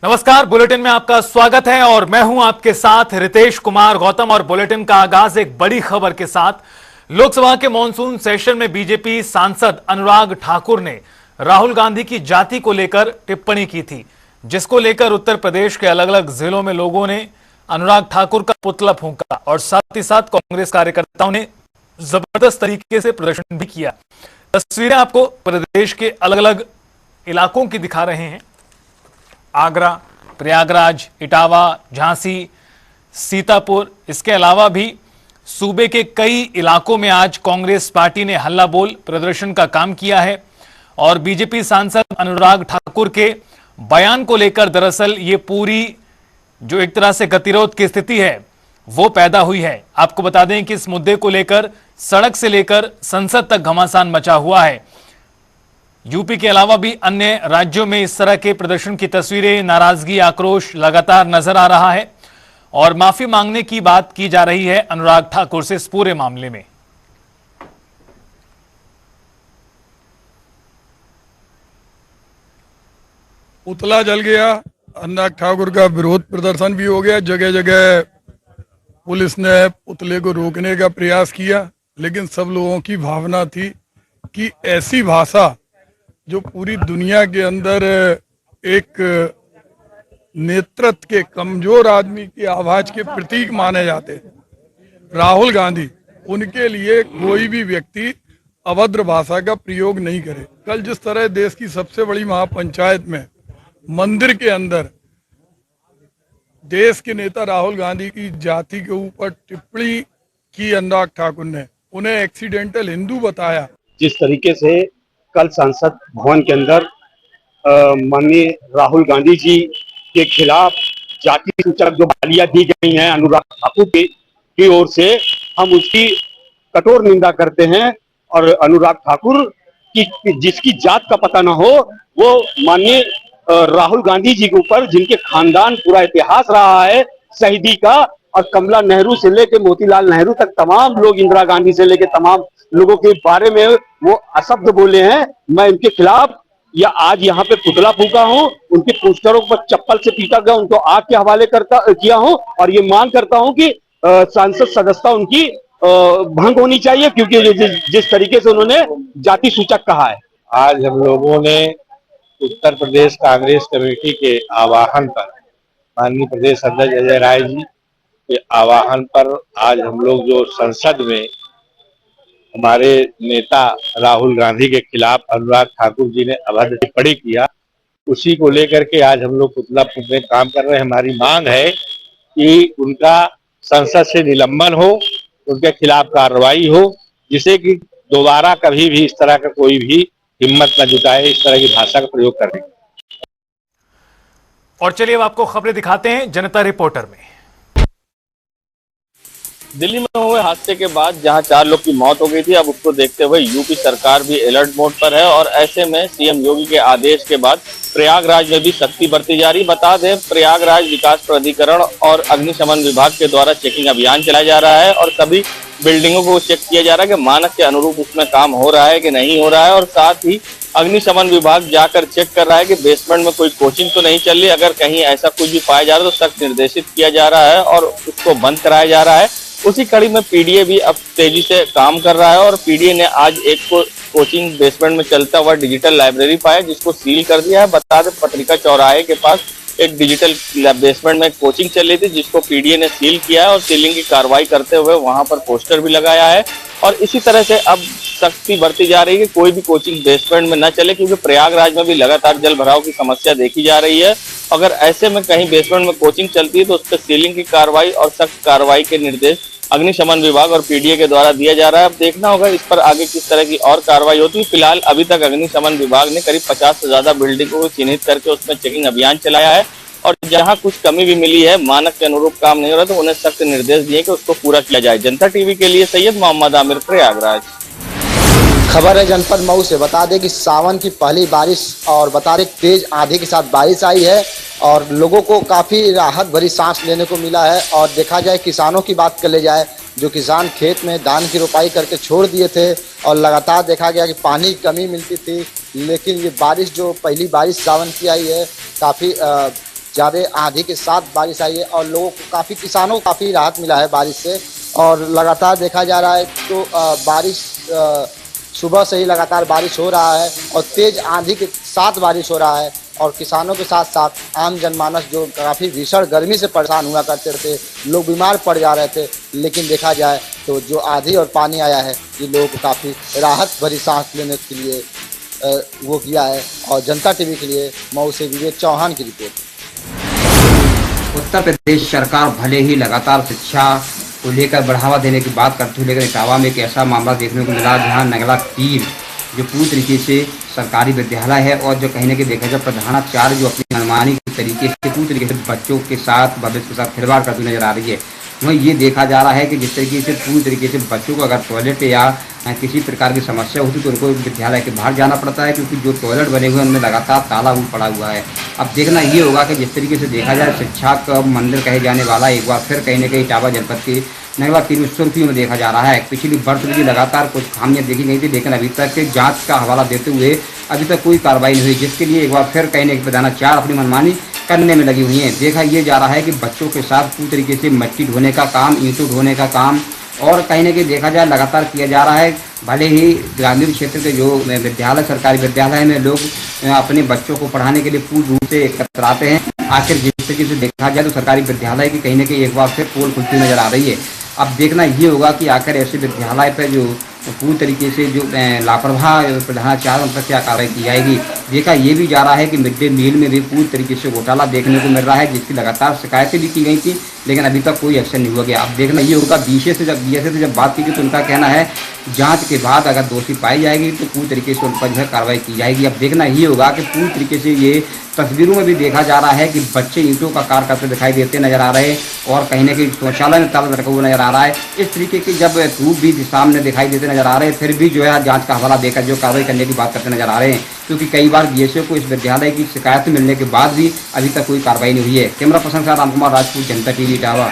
नमस्कार, बुलेटिन में आपका स्वागत है और मैं हूं आपके साथ रितेश कुमार गौतम। और बुलेटिन का आगाज एक बड़ी खबर के साथ। लोकसभा के मॉनसून सेशन में बीजेपी सांसद अनुराग ठाकुर ने राहुल गांधी की जाति को लेकर टिप्पणी की थी, जिसको लेकर उत्तर प्रदेश के अलग अलग जिलों में लोगों ने अनुराग ठाकुर का पुतला फूंका और साथ ही साथ कांग्रेस कार्यकर्ताओं ने जबरदस्त तरीके से प्रदर्शन भी किया। तस्वीरें आपको प्रदेश के अलग अलग इलाकों की दिखा रहे हैं। आगरा, प्रयागराज, इटावा, झांसी, सीतापुर, इसके अलावा भी सूबे के कई इलाकों में आज कांग्रेस पार्टी ने हल्ला बोल प्रदर्शन का काम किया है। और बीजेपी सांसद अनुराग ठाकुर के बयान को लेकर दरअसल ये पूरी जो एक तरह से गतिरोध की स्थिति है वो पैदा हुई है। आपको बता दें कि इस मुद्दे को लेकर सड़क से लेकर संसद तक घमासान मचा हुआ है। यूपी के अलावा भी अन्य राज्यों में इस तरह के प्रदर्शन की तस्वीरें, नाराजगी, आक्रोश लगातार नजर आ रहा है और माफी मांगने की बात की जा रही है अनुराग ठाकुर से इस पूरे मामले में। पुतला जल गया, अनुराग ठाकुर का विरोध प्रदर्शन भी हो गया। जगह जगह पुलिस ने पुतले को रोकने का प्रयास किया, लेकिन सब लोगों की भावना थी कि ऐसी भाषा जो पूरी दुनिया के अंदर एक नेतृत्व के कमजोर आदमी की आवाज के प्रतीक माने जाते हैं, राहुल गांधी, उनके लिए कोई भी व्यक्ति अभद्र भाषा का प्रयोग नहीं करे। कल जिस तरह देश की सबसे बड़ी महापंचायत में मंदिर के अंदर देश के नेता राहुल गांधी की जाति के ऊपर टिप्पणी की अनुराग ठाकुर ने, उन्हें एक्सीडेंटल हिंदू बताया। जिस तरीके से कल संसद भवन के अंदर माननीय राहुल गांधी जी के खिलाफ जाति सूचक जो गालियां दी गई हैं अनुराग ठाकुर की ओर से, हम उसकी कठोर निंदा करते हैं। और अनुराग ठाकुर की जिसकी जात का पता ना हो, वो माननीय राहुल गांधी जी के ऊपर, जिनके खानदान पूरा इतिहास रहा है शहीदी का, और कमला नेहरू से लेके मोतीलाल नेहरू तक तमाम लोग, इंदिरा गांधी से लेके तमाम लोगों के बारे में वो अशब्द बोले हैं। मैं इनके खिलाफ या आज यहाँ पे पुतला फूका हूँ, उनके पोस्टरों पर चप्पल से पीटा गया, उनको आग के हवाले किया हूँ और ये मांग करता हूँ कि सांसद सदस्यता उनकी भंग होनी चाहिए, क्योंकि जिस तरीके से उन्होंने जाति सूचक कहा है। आज हम लोगों ने उत्तर प्रदेश कांग्रेस कमेटी के आह्वान पर, माननीय प्रदेश अध्यक्ष अजय राय जी के आह्वान पर, आज हम लोग जो संसद में हमारे नेता राहुल गांधी के खिलाफ अनुराग ठाकुर जी ने अभद्र टिप्पणी किया, उसी को लेकर के आज हम लोग पुतला फूंकने का काम कर रहे हैं। हमारी मांग है कि उनका संसद से निलंबन हो, उनके खिलाफ कार्रवाई हो, जिससे कि दोबारा कभी भी इस तरह का कोई भी हिम्मत न जुटाए इस तरह की भाषा का प्रयोग करने की। और चलिए अब आपको खबरें दिखाते हैं जनता रिपोर्टर में। दिल्ली में हुए हादसे के बाद जहां 4 लोग की मौत हो गई थी, अब उसको देखते हुए यूपी सरकार भी अलर्ट मोड पर है और ऐसे में सीएम योगी के आदेश के बाद प्रयागराज में भी सख्ती बरती जा रही। बता दें, प्रयागराज विकास प्राधिकरण और अग्निशमन विभाग के द्वारा चेकिंग अभियान चलाया जा रहा है और सभी बिल्डिंगों को चेक किया जा रहा है कि मानक के अनुरूप उसमें काम हो रहा है कि नहीं हो रहा है। और साथ ही अग्निशमन विभाग जाकर चेक कर रहा है कि बेसमेंट में कोई कोचिंग तो नहीं चल रही। अगर कहीं ऐसा कुछ भी पाया जा रहा है तो सख्त निर्देशित किया जा रहा है और उसको बंद कराया जा रहा है। उसी कड़ी में पीडीए भी अब तेजी से काम कर रहा है और पीडीए ने आज एक कोचिंग बेसमेंट में चलता हुआ डिजिटल लाइब्रेरी पाया, जिसको सील कर दिया है। बता दें, पत्रिका चौराहे के पास एक डिजिटल बेसमेंट में कोचिंग चल रही थी, जिसको पीडीए ने सील किया है और सीलिंग की कार्रवाई करते हुए वहां पर पोस्टर भी लगाया है। और इसी तरह से अब सख्ती बरती जा रही है कि कोई भी कोचिंग बेसमेंट में न चले, क्योंकि प्रयागराज में भी लगातार जल भराव की समस्या देखी जा रही है। अगर ऐसे में कहीं बेसमेंट में कोचिंग चलती है तो उस पर सीलिंग की कार्रवाई और सख्त कार्रवाई के निर्देश अग्निशमन विभाग और पीडीए के द्वारा दिया जा रहा है। अब देखना होगा इस पर आगे किस तरह की और कार्रवाई होती है। फिलहाल अभी तक अग्निशमन विभाग ने करीब 50 से ज्यादा बिल्डिंगों को चिन्हित करके उसमें चेकिंग अभियान चलाया है और जहां कुछ कमी भी मिली है, मानक के अनुरूप काम नहीं हो रहा, तो उन्हें सख्त निर्देश दिए कि उसको पूरा किया जाए। जनता टीवी के लिए सैयद मोहम्मद आमिर, प्रयागराज। खबर है जनपद मऊ से। बता दें कि सावन की पहली बारिश और बता दें तेज आंधी के साथ बारिश आई है और लोगों को काफ़ी राहत भरी सांस लेने को मिला है। और देखा जाए किसानों की बात कर ले जाए, जो किसान खेत में धान की रोपाई करके छोड़ दिए थे और लगातार देखा गया कि पानी की कमी मिलती थी, लेकिन ये बारिश जो पहली बारिश सावन की आई है काफ़ी ज्यादा आंधी के साथ बारिश आई है और लोगों को काफी, किसानों को काफी राहत मिला है बारिश से। और लगातार देखा जा रहा है तो बारिश सुबह से ही लगातार बारिश हो रहा है और तेज आंधी के साथ बारिश हो रहा है। और किसानों के साथ साथ आम जनमानस जो काफ़ी भीषण गर्मी से परेशान हुआ करते थे, लोग बीमार पड़ जा रहे थे, लेकिन देखा जाए तो जो आंधी और पानी आया है ये लोगों को काफ़ी राहत भरी सांस लेने के लिए वो किया है। और जनता टीवी के लिए मऊ से विवेक चौहान की रिपोर्ट। उत्तर प्रदेश सरकार भले ही लगातार शिक्षा को लेकर बढ़ावा देने की बात करती है, लेकिन इटावा में एक ऐसा मामला देखने को मिला जहां नगला तीर जो पूरी तरीके से सरकारी विद्यालय है और जो कहीं ना कहीं देखा जाए प्रधानाचार्य जो अपनी मनमानी के तरीके से पूरी तरीके से बच्चों के साथ भविष्य के साथ खिलवाड़ करती नजर आ रही है। वहीं ये देखा जा रहा है कि जिस तरीके से पूरी तरीके से बच्चों को अगर टॉयलेट या किसी प्रकार की समस्या होती तो उनको विद्यालय के बाहर जाना पड़ता है, क्योंकि जो टॉयलेट बने हुए हैं उनमें लगातार ताला पड़ा हुआ है। अब देखना ये होगा कि जिस तरीके से देखा जाए शिक्षा का मंदिर कहे जाने वाला एक बार फिर कहीं ना कहीं इटावा जनपद के नगला तीर में सुर्खियों में देखा जा रहा है। पिछली वर्ष भी लगातार कुछ खामियां देखी गई थी, लेकिन अभी तक जांच का हवाला देते हुए अभी तक कोई कार्रवाई नहीं हुई, जिसके लिए एक बार फिर कहीं ना कहीं प्रधानाचार्य अपनी मनमानी करने में लगी हुई हैं। देखा ये जा रहा है कि बच्चों के साथ पूरी तरीके से मिट्टी ढोने का काम, ईंटों ढोने का काम और कहीं ना कहीं देखा जाए लगातार किया जा रहा है। भले ही ग्रामीण क्षेत्र के जो विद्यालय सरकारी विद्यालय में लोग अपने बच्चों को पढ़ाने के लिए पूर्ण रूप से एकत्र आते हैं, आखिर जिस तरीके से देखा जाए तो सरकारी विद्यालय की कहीं ना कहीं एक बार फिर पोल खुलती नजर आ रही है। अब देखना ये होगा कि आखिर ऐसे विद्यालय पर जो पूरी तरीके से जो लापरवाह प्रधानाचार्य उन पर क्या कार्रवाई की जाएगी। देखा ये भी जा रहा है कि मिड डे मील में भी पूरी तरीके से घोटाला देखने को मिल रहा है, जिसकी लगातार शिकायतें भी की गई थी, लेकिन अभी तक कोई एक्शन नहीं हुआ गया। अब देखना ये होगा बीएसए से जब बात की गई तो उनका कहना है जांच के बाद अगर दोषी पाई जाएगी तो पूरी तरीके से उन पर जो है कार्रवाई की जाएगी। अब देखना ये होगा कि पूरी तरीके से ये तस्वीरों में भी देखा जा रहा है कि बच्चे ईंटों का कार्य करते दिखाई देते नजर आ रहे हैं और कहीं ना कहीं शौचालय में ताला रखा हुआ नजर आ रहा है। इस तरीके के जब प्रूफ भी सामने दिखाई देते नजर आ रहे हैं, फिर भी जो है जांच का हवाला देकर जो कार्रवाई करने की बात करते नजर आ रहे हैं, क्योंकि कई बार बीएसए को इस विद्यालय की शिकायत मिलने के बाद भी अभी तक कोई कार्रवाई नहीं हुई है। कैमरा पर्सन के साथ राम कुमार राजपूत, जनता टीवी इटावा।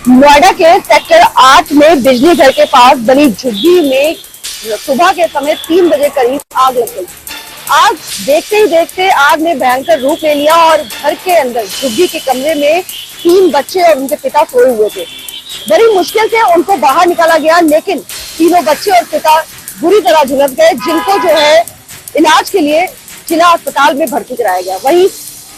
नोएडा के सेक्टर 8 में बिजली घर के पास बनी झुग्गी में सुबह के समय 3 बजे करीब आग लग गई। आग देखते ही देखते आग ने भयंकर रूप ले लिया और घर के अंदर झुग्गी के कमरे में 3 बच्चे और उनके पिता सोए हुए थे। बड़ी मुश्किल से उनको बाहर निकाला गया, लेकिन तीनों बच्चे और पिता बुरी तरह झुलस गए, जिनको जो है इलाज के लिए जिला अस्पताल में भर्ती कराया गया। वहीं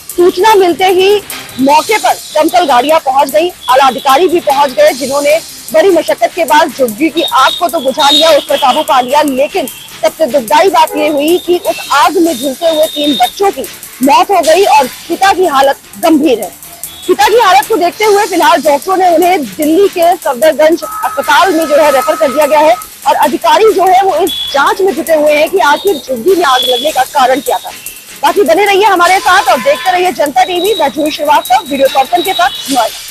सूचना मिलते ही मौके पर दमकल गाड़ियां पहुंच गई, आला अधिकारी भी पहुंच गए, जिन्होंने बड़ी मशक्कत के बाद झुग्गी की आग को तो बुझा लिया, उस पर काबू पा लिया। लेकिन सबसे दुखदाई बात यह हुई कि उस आग में झुलसे हुए 3 बच्चों की मौत हो गई और पिता की हालत गंभीर है। पिता की हालत को देखते हुए फिलहाल डॉक्टरों ने उन्हें दिल्ली के सफदरगंज अस्पताल में जो है रेफर कर दिया गया है और अधिकारी जो है वो इस जांच में जुटे हुए हैं कि आखिर झुग्गी में आग लगने का कारण क्या था। बाकी बने रहिए हमारे साथ और देखते रहिए जनता टीवी। मैं जूही श्रीवास्तव वीडियो पर्सन के साथ नोएडा।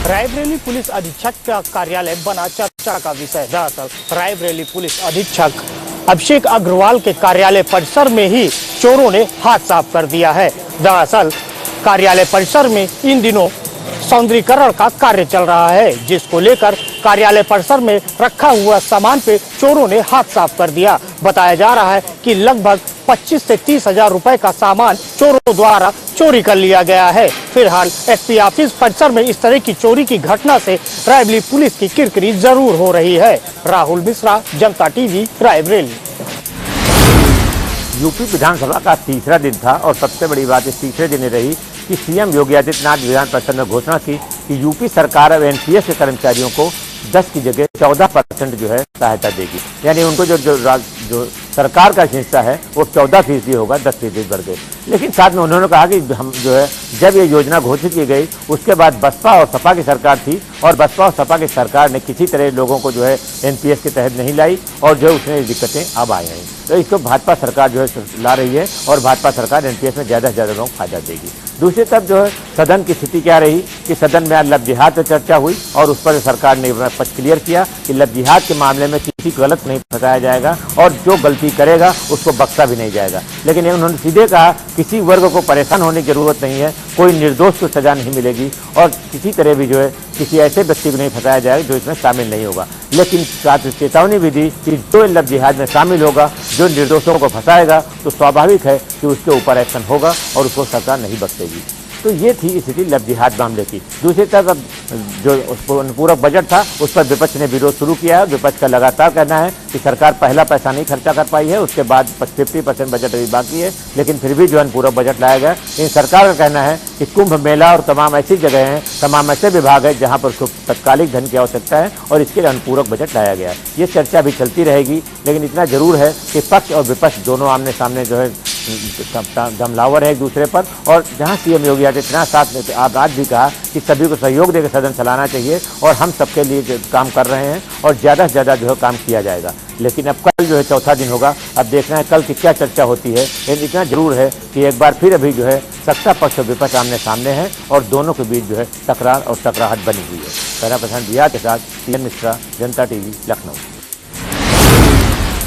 रायबरेली पुलिस अधीक्षक का कार्यालय बना चर्चा का विषय। दरअसल रायबरेली पुलिस अधीक्षक अभिषेक अग्रवाल के कार्यालय परिसर में ही चोरों ने हाथ साफ कर दिया है। दरअसल कार्यालय परिसर में इन दिनों सौंदर्यीकरण का कार्य चल रहा है, जिसको लेकर कार्यालय परिसर में रखा हुआ सामान पे चोरों ने हाथ साफ कर दिया। बताया जा रहा है कि लगभग 25 से 30 हजार रुपए का सामान चोरों द्वारा चोरी कर लिया गया है। फिलहाल एसपी ऑफिस परिसर में इस तरह की चोरी की घटना से रायबरेली पुलिस की किरकिरी जरूर हो रही है। राहुल मिश्रा, जनता टीवी, रायबरेली। यूपी विधानसभा का तीसरा दिन था और सबसे बड़ी बात इस तीसरे दिन रही कि सीएम योगी आदित्यनाथ विधान परिषद में घोषणा की कि यूपी सरकार अब एनपीएस के कर्मचारियों को 10 की जगह 14% जो है सहायता देगी, यानी उनको जो सरकार का हिस्सा है वो 14% होगा, 10% बढ़ गए। लेकिन साथ में उन्होंने कहा कि हम जो है जब ये योजना घोषित की गई उसके बाद बसपा और सपा की सरकार थी और बसपा और सपा की सरकार ने किसी तरह लोगों को जो है एनपीएस के तहत नहीं लाई और जो उसमें दिक्कतें अब आई हैं। तो इसको भाजपा सरकार जो है ला रही है और भाजपा सरकार एनपीएस में ज़्यादा से ज़्यादा लोगों को फायदा देगी। दूसरी तरफ जो है सदन की स्थिति क्या रही कि सदन में आज लव जिहाद पर चर्चा हुई और उस पर सरकार ने पक्ष क्लियर किया कि लव जिहाद के मामले में किसी को गलत नहीं फंसाया जाएगा और जो गलती करेगा उसको बख्शा भी नहीं जाएगा। लेकिन उन्होंने सीधे कहा किसी वर्ग को परेशान होने की जरूरत नहीं है, कोई निर्दोष को सजा नहीं मिलेगी और किसी तरह भी जो है किसी ऐसे व्यक्ति को नहीं फंसाया जाएगा जो इसमें शामिल नहीं होगा। लेकिन साथ चेतावनी भी दी कि जो लव जिहाद में शामिल होगा, जो निर्दोषों को फंसाएगा, तो स्वाभाविक है कि उसके ऊपर एक्शन होगा और उसको सरकार नहीं बख्शेगी। तो ये थी स्थिति लव जिहाद मामले की। दूसरी तरफ अब जो पूरक बजट था उस पर विपक्ष ने विरोध शुरू किया है। विपक्ष का लगातार कहना है कि सरकार पहला पैसा नहीं खर्चा कर पाई है, उसके बाद 50% बजट अभी बाकी है, लेकिन फिर भी जो है पूरक बजट लाया गया। लेकिन सरकार का कहना है कि कुंभ मेला और तमाम ऐसी जगह हैं, तमाम ऐसे विभाग हैं जहाँ पर उसको तत्कालिक धन की आवश्यकता है और इसके लिए अनुपूरक बजट लाया गया है। ये चर्चा भी चलती रहेगी, लेकिन इतना जरूर है कि पक्ष और विपक्ष दोनों आमने सामने जो है दमलावर है एक दूसरे पर। और जहां सीएम योगी आदित्यनाथ साथ में आज भी कहा कि सभी को सहयोग देकर सदन चलाना चाहिए और हम सबके लिए काम कर रहे हैं और ज़्यादा से ज़्यादा जो है काम किया जाएगा। लेकिन अब कल जो है चौथा दिन होगा, अब देखना है कल की क्या चर्चा होती है। लेकिन इतना जरूर है कि एक बार फिर अभी जो है सत्ता पक्ष और विपक्ष आमने सामने है और दोनों के बीच जो है तकरार और टकराहट बनी हुई है। कैमरा पर्सन रियाज के साथ सीएम मिश्रा, जनता टीवी, लखनऊ।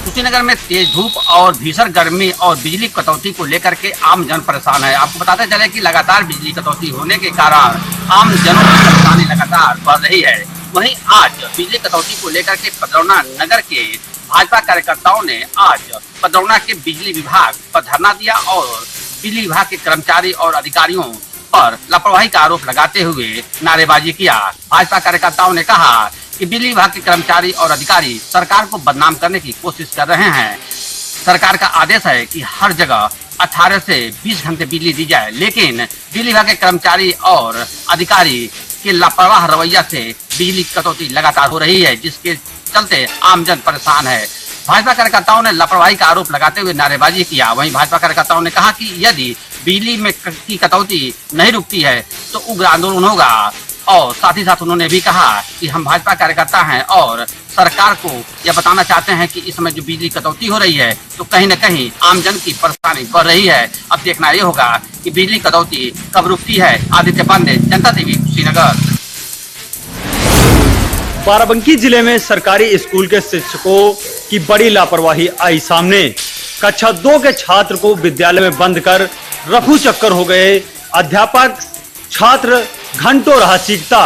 कुशीनगर में तेज धूप और भीषण गर्मी और बिजली कटौती को लेकर के आम जन परेशान है। आपको बताते चले कि लगातार बिजली कटौती होने के कारण आम जनों की परेशानी लगातार बढ़ रही है। वहीं आज बिजली कटौती को लेकर के पदरौना नगर के भाजपा कार्यकर्ताओं ने आज पदरौना के बिजली विभाग पर धरना दिया और बिजली विभाग के कर्मचारी और अधिकारियों पर लापरवाही का आरोप लगाते हुए नारेबाजी किया। भाजपा कार्यकर्ताओं ने कहा कि बिजली विभाग के कर्मचारी और अधिकारी सरकार को बदनाम करने की कोशिश कर रहे हैं। सरकार का आदेश है कि हर जगह 18 से 20 घंटे बिजली दी जाए, लेकिन बिजली विभाग के कर्मचारी और अधिकारी के लापरवाह रवैया से बिजली कटौती लगातार हो रही है, जिसके चलते आमजन परेशान है। भाजपा कार्यकर्ताओं ने लापरवाही का आरोप लगाते हुए नारेबाजी किया। वहीं भाजपा कार्यकर्ताओं ने कहा कि यदि बिजली में की कटौती नहीं रुकती है तो उग्र आंदोलन होगा और साथ ही साथ उन्होंने भी कहा कि हम भाजपा कार्यकर्ता हैं और सरकार को यह बताना चाहते हैं कि इस समय जो बिजली कटौती हो रही है तो कहीं न कहीं आमजन की परेशानी बढ़ रही है। अब देखना ये होगा कि बिजली कटौती कब रुकती है। आदित्य पांडे, जनता टीवी, कुशीनगर। बाराबंकी जिले में सरकारी स्कूल के शिक्षकों की बड़ी लापरवाही आई सामने। कक्षा 2 के छात्र को विद्यालय में बंद कर रफू चक्कर हो गए। अध्यापक छात्र घंटों रहा चीखता।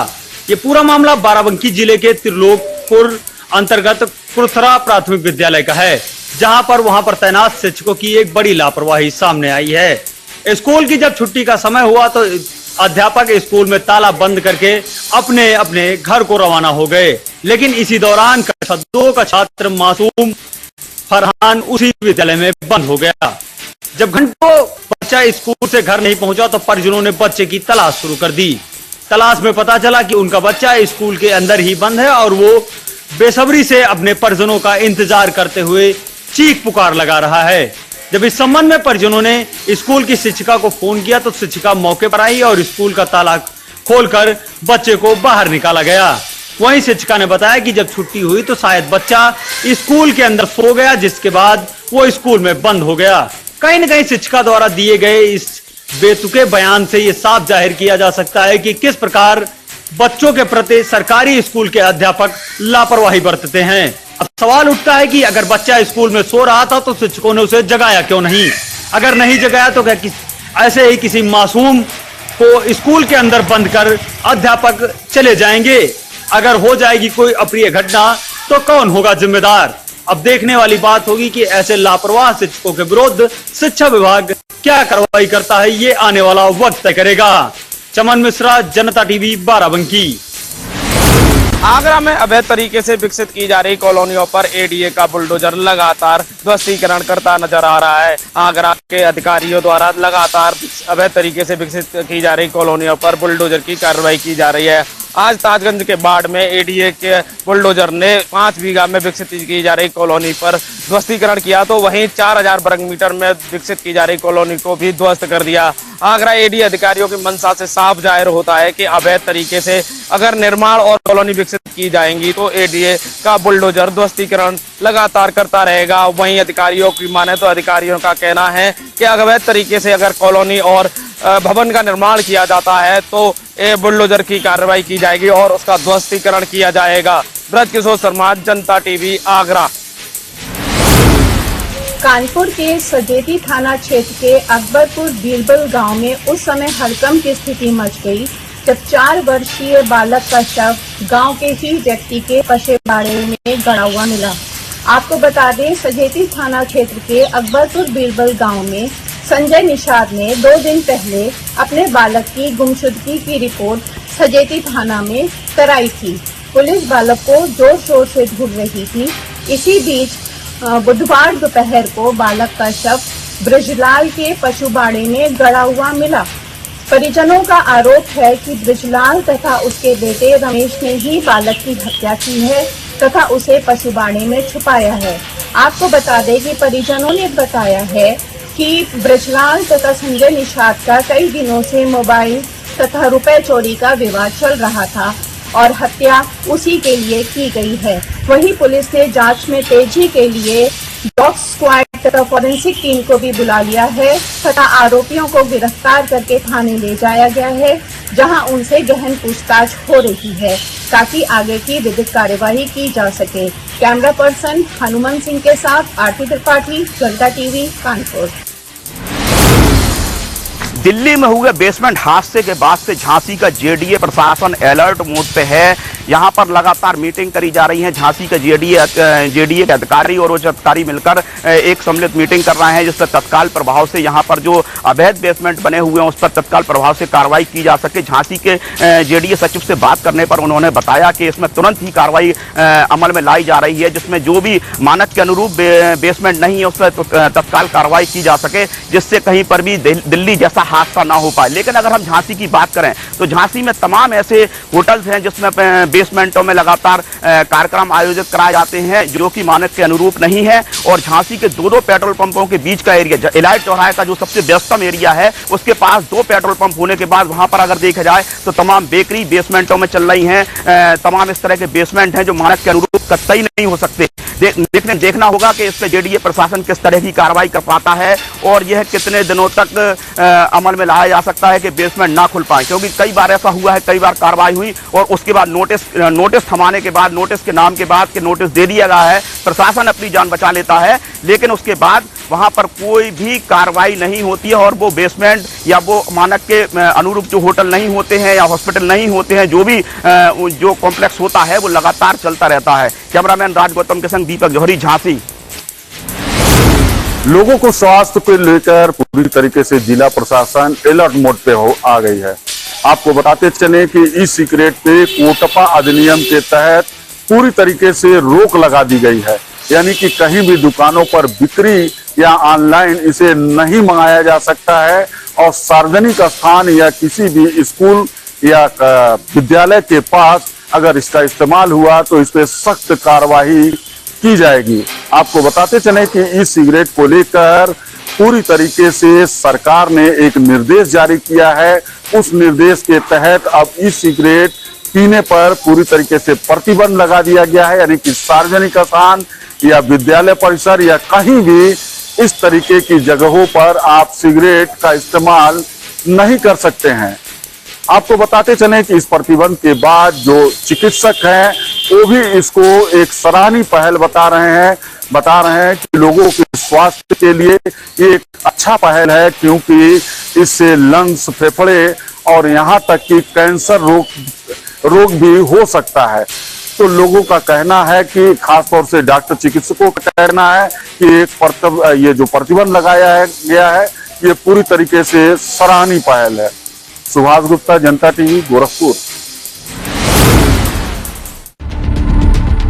ये पूरा मामला बाराबंकी जिले के त्रिलोकपुर अंतर्गत कुरथरा प्राथमिक विद्यालय का है, जहां पर वहां पर तैनात शिक्षकों की एक बड़ी लापरवाही सामने आई है। स्कूल की जब छुट्टी का समय हुआ तो अध्यापक स्कूल में ताला बंद करके अपने अपने घर को रवाना हो गए, लेकिन इसी दौरान कक्षा 2 का छात्र मासूम फरहान उसी विद्यालय में बंद हो गया। जब घंटों बच्चा स्कूल से घर नहीं पहुंचा तो परिजनों ने बच्चे की तलाश शुरू कर दी। तलाश में पता चला कि उनका बच्चा स्कूल के अंदर ही बंद है और वो बेसब्री से अपने परिजनों का इंतजार करते हुए चीख पुकार लगा रहा है। जब इस संबंध में परिजनों ने स्कूल की शिक्षिका को फोन किया तो शिक्षिका मौके पर आई और स्कूल का ताला खोलकर बच्चे को बाहर निकाला गया। वहीं शिक्षिका ने बताया कि जब छुट्टी हुई तो शायद बच्चा स्कूल के अंदर सो गया, जिसके बाद वो स्कूल में बंद हो गया। कहीं न कहीं शिक्षिका द्वारा दिए गए इस बेतुके बयान से ये साफ जाहिर किया जा सकता है कि किस प्रकार बच्चों के प्रति सरकारी स्कूल के अध्यापक लापरवाही बरतते हैं। अब सवाल उठता है कि अगर बच्चा स्कूल में सो रहा था तो शिक्षकों ने उसे जगाया क्यों नहीं? अगर नहीं जगाया तो क्या ऐसे ही किसी मासूम को स्कूल के अंदर बंद कर अध्यापक चले जाएंगे? अगर हो जाएगी कोई अप्रिय घटना तो कौन होगा जिम्मेदार? अब देखने वाली बात होगी कि ऐसे लापरवाह शिक्षकों के विरुद्ध शिक्षा विभाग क्या कार्रवाई करता है, ये आने वाला वक्त तय करेगा। चमन मिश्रा, जनता टीवी, बाराबंकी। आगरा में अवैध तरीके से विकसित की जा रही कॉलोनियों पर एडीए का बुलडोजर लगातार ध्वस्तीकरण करता नजर आ रहा है। आगरा के अधिकारियों द्वारा लगातार अवैध तरीके से विकसित की जा रही कॉलोनियों पर बुलडोजर की कार्रवाई की जा रही है। आज ताजगंज के बाढ़ में एडीए के बुलडोजर ने 5 बीघा में विकसित की जा रही कॉलोनी पर ध्वस्तीकरण किया, तो वहीं 4000 वर्ग मीटर में विकसित की जा रही कॉलोनी को भी ध्वस्त कर दिया। आगरा एडीए अधिकारियों की मंशा से साफ जाहिर होता है कि अवैध तरीके से अगर निर्माण और कॉलोनी विकसित की जाएंगी तो एडीए का बुलडोजर ध्वस्तीकरण लगातार करता रहेगा। वहीं अधिकारियों की माने तो अधिकारियों का कहना है कि अवैध तरीके से अगर कॉलोनी और भवन का निर्माण किया जाता है तो बुलडोजर की कार्रवाई की जाएगी और उसका ध्वस्तीकरण किया जाएगा। ब्रजकिशोर शर्मा, जनता टीवी, आगरा। कानपुर के सजेती थाना क्षेत्र के अकबरपुर बीरबल गांव में उस समय हड़कंप की स्थिति मच गई जब 4 वर्षीय बालक का शव गांव के ही व्यक्ति के पशेबाड़े में गड़ा हुआ मिला। आपको बता दें, सजेती थाना क्षेत्र के अकबरपुर बीरबल गांव में संजय निषाद ने 2 दिन पहले अपने बालक की गुमशुदगी की रिपोर्ट सजेती थाना में कराई थी। पुलिस बालक को जोर शोर से ढूंढ रही थी। इसी बीच बुधवार दोपहर को बालक का शव ब्रजलाल के पशुबाड़े में गड़ा हुआ मिला। परिजनों का आरोप है कि ब्रजलाल तथा उसके बेटे रमेश ने ही बालक की हत्या की है तथा उसे पशुबाड़े में छुपाया है। आपको बता दें कि परिजनों ने बताया है कि ब्रजलाल तथा संजय निषाद का कई दिनों से मोबाइल तथा रुपए चोरी का विवाद चल रहा था और हत्या उसी के लिए की गई है। वहीं पुलिस ने जांच में तेजी के लिए डॉग स्क्वाड तथा फॉरेंसिक टीम को भी बुला लिया है तथा आरोपियों को गिरफ्तार करके थाने ले जाया गया है, जहां उनसे गहन पूछताछ हो रही है ताकि आगे की विधिक कार्यवाही की जा सके। कैमरा पर्सन हनुमान सिंह के साथ आरती त्रिपाठी, जनता टीवी, कानपुर। दिल्ली में हुए बेसमेंट हादसे के बाद से झांसी का जेडीए प्रशासन अलर्ट मोड पे है। यहां पर लगातार मीटिंग करी जा रही है। झांसी के जेडीए के अधिकारी और उच्च अधिकारी मिलकर एक सम्मिलित मीटिंग कर रहे हैं, जिससे तत्काल प्रभाव से यहां पर जो अवैध बेसमेंट बने हुए हैं उस पर तत्काल प्रभाव से कार्रवाई की जा सके। झांसी के जेडीए सचिव से बात करने पर उन्होंने बताया कि इसमें तुरंत ही कार्रवाई अमल में लाई जा रही है, जिसमें जो भी मानक के अनुरूप बेसमेंट नहीं है उस पर तत्काल कार्रवाई की जा सके, जिससे कहीं पर भी दिल्ली जैसा हादसा ना हो पाए। लेकिन अगर हम झांसी की बात करें तो झांसी में तमाम ऐसे होटल्स हैं जिसमें बेसमेंटों में लगातार कार्यक्रम आयोजित कराए जाते हैं जो कि मानक के अनुरूप नहीं है। और झांसी के 2 पेट्रोल पंपों के बीच का एरिया, इलाइट चौराहे का जो सबसे व्यस्तम एरिया है, उसके पास 2 पेट्रोल पंप होने के बाद वहां पर अगर देखा जाए तो तमाम बेकरी बेसमेंटों में चल रही हैं। तमाम इस तरह के बेसमेंट हैं जो मानक के अनुरूप कतई नहीं हो सकते। देखना होगा कि इस पर जेडीए प्रशासन किस तरह की कार्रवाई कर पाता है और यह कितने दिनों तक अमल में लाया जा सकता है कि बेसमेंट ना खुल पाए, क्योंकि कई बार ऐसा हुआ है, कई बार कार्रवाई हुई और उसके बाद नोटिस थमाने के बाद, नोटिस के नाम के बाद कि नोटिस दे दिया गया है, प्रशासन अपनी जान बचा लेता है, लेकिन उसके बाद वहां पर कोई भी कार्रवाई नहीं होती है और वो बेसमेंट या वो मानक के अनुरूप जो होटल नहीं होते हैं या हॉस्पिटल नहीं होते हैं, जो भी जो कॉम्प्लेक्स होता है वो लगातार चलता रहता है। कैमरामैन राज गौतम के संग दीपक जौहरी, झांसी। लोगों को स्वास्थ्य को लेकर पूरी तरीके से जिला प्रशासन अलर्ट मोड पे आ गई है। आपको बताते चले कि ई सिगरेट पे कोटपा अधिनियम के तहत पूरी तरीके से रोक लगा दी गई है, यानी कि कहीं भी दुकानों पर बिक्री या ऑनलाइन इसे नहीं मंगाया जा सकता है और सार्वजनिक स्थान या किसी भी स्कूल या विद्यालय के पास अगर इसका इस्तेमाल हुआ तो इस पे सख्त कार्रवाई की जाएगी। आपको बताते चले कि ई सिगरेट को लेकर पूरी तरीके से सरकार ने एक निर्देश जारी किया है। उस निर्देश के तहत अब ई सिगरेट पीने पर पूरी तरीके से प्रतिबंध लगा दिया गया है, यानी कि सार्वजनिक स्थान या विद्यालय परिसर या कहीं भी इस तरीके की जगहों पर आप सिगरेट का इस्तेमाल नहीं कर सकते हैं। आपको बताते चलें कि इस प्रतिबंध के बाद जो चिकित्सक हैं वो भी इसको एक सराहनीय पहल बता रहे हैं कि लोगों के स्वास्थ्य के लिए ये एक अच्छा पहल है, क्योंकि इससे लंग्स, फेफड़े और यहाँ तक कि कैंसर रोग भी हो सकता है। तो लोगों का कहना है कि खासतौर से डॉक्टर, चिकित्सकों का कहना है कि ये जो प्रतिबंध लगाया गया है ये पूरी तरीके से सराहनीय पहल है। सुभाष गुप्ता, जनता टीवी, गोरखपुर।